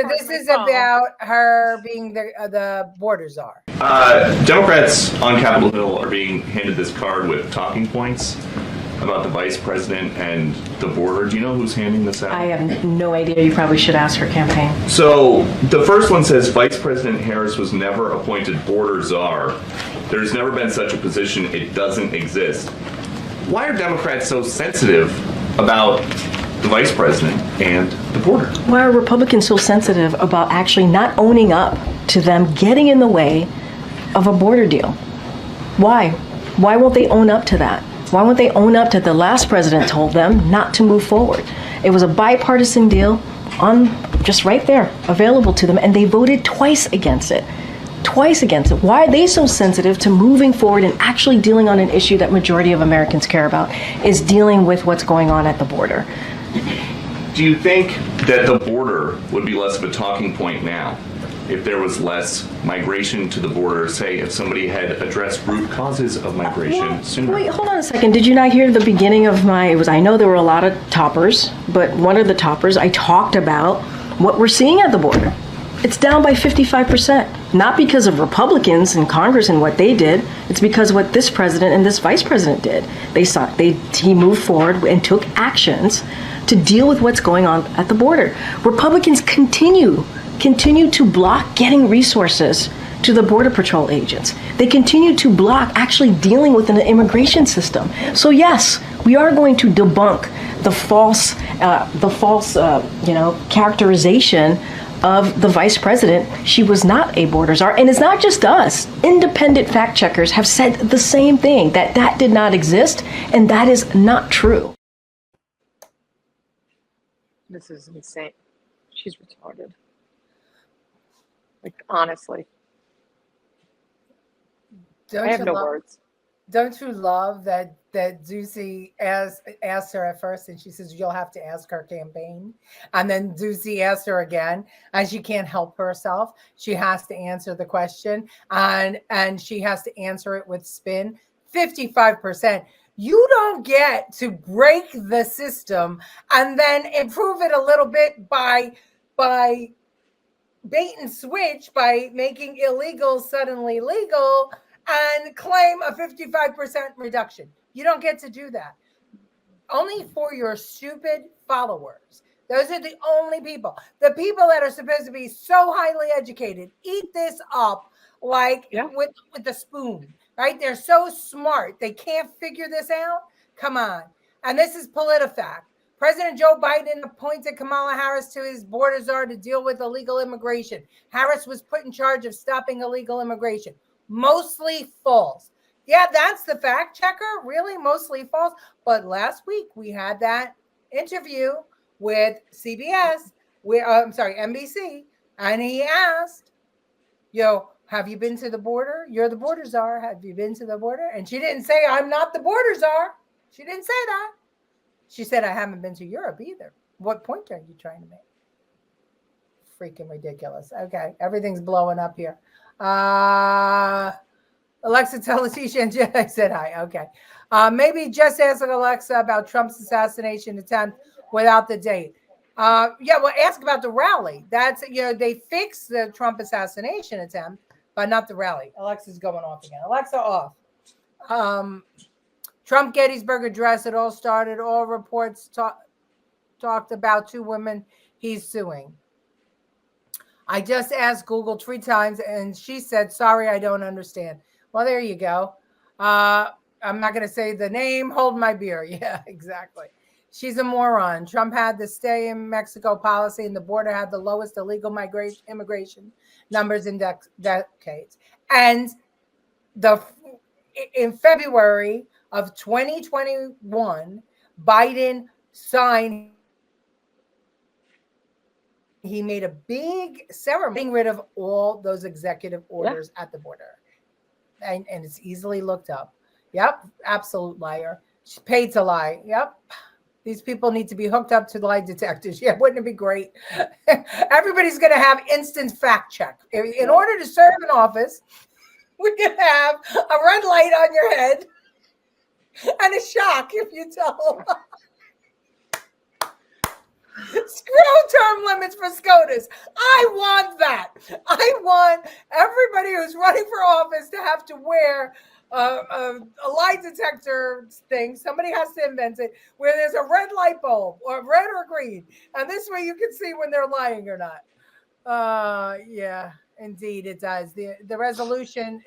This is about her being the border czar. Democrats on Capitol Hill are being handed this card with talking points about the vice president and the border. Do you know who's handing this out? I have no idea. You probably should ask her campaign. So the first one says Vice President Harris was never appointed border czar. There's never been such a position. It doesn't exist. Why are Democrats so sensitive about the vice president and the border? Why are Republicans so sensitive about actually not owning up to them getting in the way of a border deal? Why? Why won't they own up to that? Why won't they own up to the last president told them not to move forward? It was a bipartisan deal on just right there, available to them, and they voted twice against it. Twice against it. Why are they so sensitive to moving forward and actually dealing on an issue that majority of Americans care about, is dealing with what's going on at the border? Do you think that the border would be less of a talking point now if there was less migration to the border, say if somebody had addressed root causes of migration sooner? Wait, hold on a second. Did you not hear the beginning of I know there were a lot of toppers, but one of the toppers, I talked about what we're seeing at the border. It's down by 55%, not because of Republicans in Congress and what they did. It's because of what this president and this vice president did. He moved forward and took actions to deal with what's going on at the border. Republicans continue to block getting resources to the Border Patrol agents. They continue to block actually dealing with an immigration system. So yes, we are going to debunk the false characterization of the vice president. She was not a border czar. And it's not just us. Independent fact checkers have said the same thing, that did not exist, and that is not true. This is insane. She's retarded. Like, honestly. I have no words. Don't you love that Ducey asked her at first, and she says, you'll have to ask her campaign. And then Ducey asked her again, and she can't help herself. She has to answer the question, and she has to answer it with spin. 55%. You don't get to break the system and then improve it a little bit by bait and switch, by making illegal suddenly legal, and claim a 55% reduction. You don't get to do that. Only for your stupid followers. Those are the only people. The people that are supposed to be so highly educated eat this up like with the spoon, right? They're so smart. They can't figure this out. Come on. And this is PolitiFact. President Joe Biden appointed Kamala Harris to his border czar to deal with illegal immigration. Harris was put in charge of stopping illegal immigration. Mostly false. Yeah, that's the fact checker. Really, mostly false. But last week we had that interview with CBS, NBC, and he asked, have you been to the border? You're the border czar. Have you been to the border? And she didn't say, I'm not the border czar. She didn't say that. She said, I haven't been to Europe either. What point are you trying to make? Freaking ridiculous. Okay, everything's blowing up here. Alexa, tell Letitia and Jedi said hi. Okay. Maybe just ask Alexa about Trump's assassination attempt without the date. Ask about the rally. That's, they fixed the Trump assassination attempt, but not the rally. Alexa's going off again. Alexa off. Trump Gettysburg Address. It all started. All reports talked about two women he's suing. I just asked Google 3 times, and she said, sorry, I don't understand. Well, there you go. I'm not going to say the name. Hold my beer. Yeah, exactly. She's a moron. Trump had the stay in Mexico policy, and the border had the lowest illegal immigration numbers in decades. And in February of 2021, Biden signed. He made a big ceremony getting rid of all those executive orders at the border. And it's easily looked up. Yep, absolute liar. She's paid to lie. Yep. These people need to be hooked up to lie detectors. Yeah, wouldn't it be great? Everybody's going to have instant fact check. In order to serve in office, we can have a red light on your head and a shock if you tell. Screw term limits for SCOTUS. I want that. I want everybody who's running for office to have to wear a lie detector thing. Somebody has to invent it, where there's a red light bulb, or red or green, and this way you can see when they're lying or not. Yeah, indeed it does. The resolution,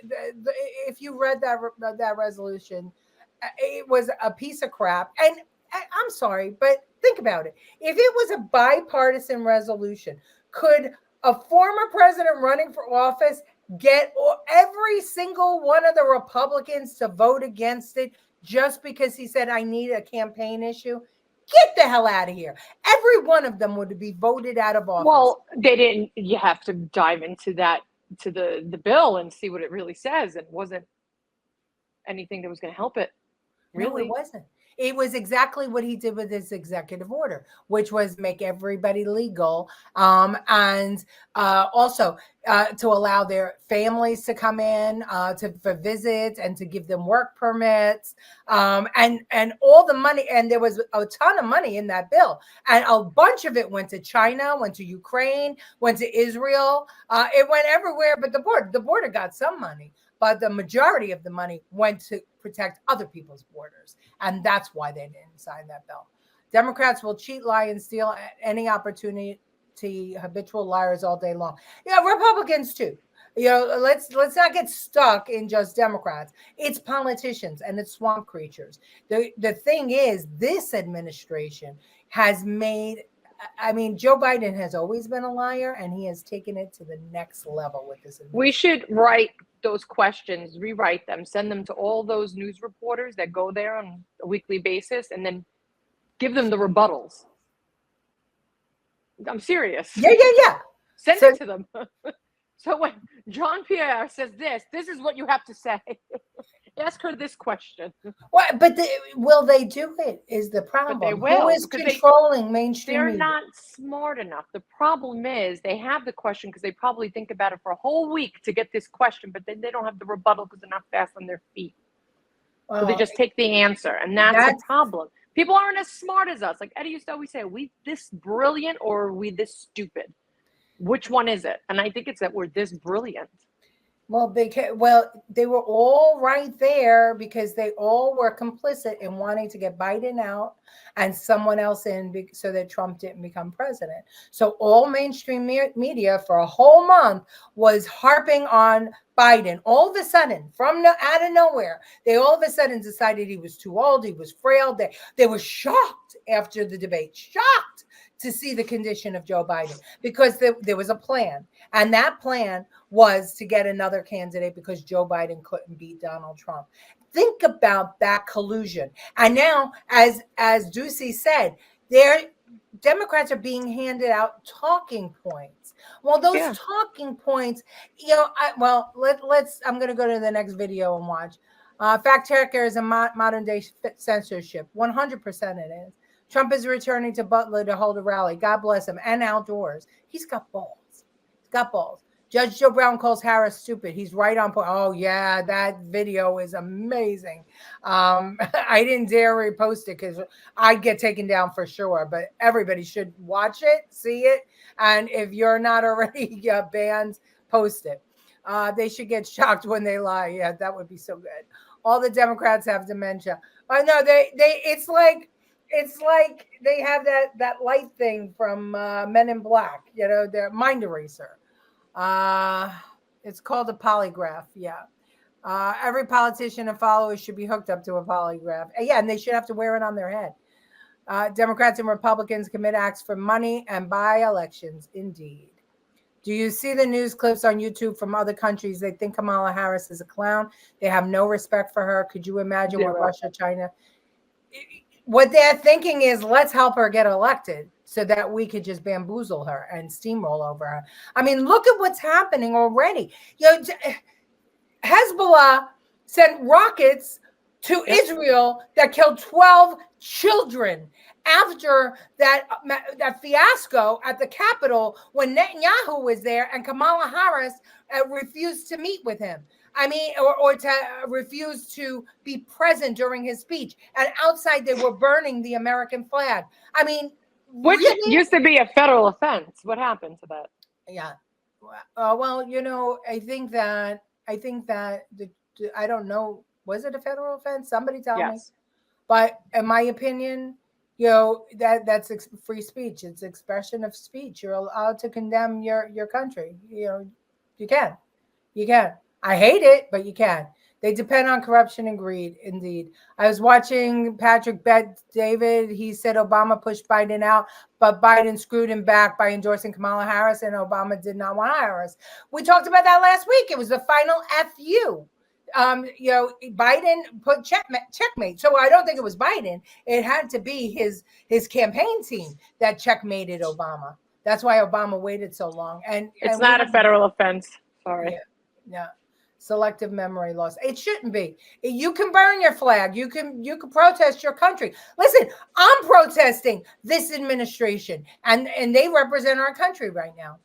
if you read that resolution, it was a piece of crap. And I'm sorry, but think about it. If it was a bipartisan resolution, could a former president running for office get every single one of the Republicans to vote against it just because he said, I need a campaign issue? Get the hell out of here. Every one of them would be voted out of office. Well, they didn't. You have to dive into that, to the bill, and see what it really says. It wasn't anything that was going to help it. Really? No, it wasn't. It was exactly what he did with his executive order, which was make everybody legal, and also to allow their families to come in for visits and to give them work permits, and all the money. And there was a ton of money in that bill, and a bunch of it went to China, went to Ukraine, went to Israel. It went everywhere, but the border got some money. But the majority of the money went to protect other people's borders. And that's why they didn't sign that bill. Democrats will cheat, lie, and steal at any opportunity, habitual liars all day long. Yeah, Republicans too. Let's not get stuck in just Democrats. It's politicians and it's swamp creatures. The thing is, this administration has made, Joe Biden has always been a liar, and he has taken it to the next level with this. We should write those questions, rewrite them, send them to all those news reporters that go there on a weekly basis, and then give them the rebuttals. I'm serious. Yeah. Send it to them. So when Jean Pierre says this is what you have to say. Ask her this question. Well, but will they do it? Is the problem? But they will. Who is controlling mainstream They're media? not smart enough. The problem is they have the question because they probably think about it for a whole week to get this question, but then they don't have the rebuttal because they're not fast on their feet. So they just take the answer, and that's the problem. People aren't as smart as us. Like Eddie used to always say, are we this brilliant or are we this stupid? Which one is it? And I think it's that we're this brilliant. Well, they were all right there because they all were complicit in wanting to get Biden out and someone else in so that Trump didn't become president. So all mainstream media for a whole month was harping on Biden. All of a sudden, out of nowhere, they all of a sudden decided he was too old, he was frail. They were shocked after the debate, shocked to see the condition of Joe Biden, because there was a plan. And that plan was to get another candidate because Joe Biden couldn't beat Donald Trump. Think about that collusion. And now, as Ducey said, Democrats are being handed out talking points. Well, those talking points, I'm going to go to the next video and watch. Fact checker is a modern day censorship. 100% it is. Trump is returning to Butler to hold a rally. God bless him. And outdoors. He's got balls. Judge Joe Brown calls Harris stupid. He's right on point. Oh, yeah, that video is amazing. I didn't dare repost it because I'd get taken down for sure. But everybody should watch it, see it. And if you're not already banned, post it. They should get shocked when they lie. Yeah, that would be so good. All the Democrats have dementia. Oh, no, it's like they have that light thing from Men in Black, their mind eraser. It's called a polygraph. Yeah. Every politician and follower should be hooked up to a polygraph. Yeah, and they should have to wear it on their head. Democrats and Republicans commit acts for money and by elections. Indeed. Do you see the news clips on YouTube from other countries? They think Kamala Harris is a clown. They have no respect for her. Could you imagine what Russia, China? What they're thinking is, let's help her get elected so that we could just bamboozle her and steamroll over her. Look at what's happening already. Hezbollah sent rockets to Israel that killed 12 children after that fiasco at the Capitol when Netanyahu was there and Kamala Harris refused to meet with him. Or to refuse to be present during his speech. And outside, they were burning the American flag. Which really? used to be a federal offense. What happened to that? Yeah. Well, I think that I don't know. Was it a federal offense? Somebody tell me. Yes. But in my opinion, that's free speech. It's expression of speech. You're allowed to condemn your country. You can. I hate it, but you can. They depend on corruption and greed, indeed. I was watching Patrick Bet-David. He said Obama pushed Biden out, but Biden screwed him back by endorsing Kamala Harris, and Obama did not want Harris. We talked about that last week. It was the final FU. Biden put checkmate. So I don't think it was Biden. It had to be his campaign team that checkmated Obama. That's why Obama waited so long. And it's not a federal offense. Sorry. Yeah. Selective memory loss. It shouldn't be. You can burn your flag. You can protest your country. Listen, I'm protesting this administration, and they represent our country right now.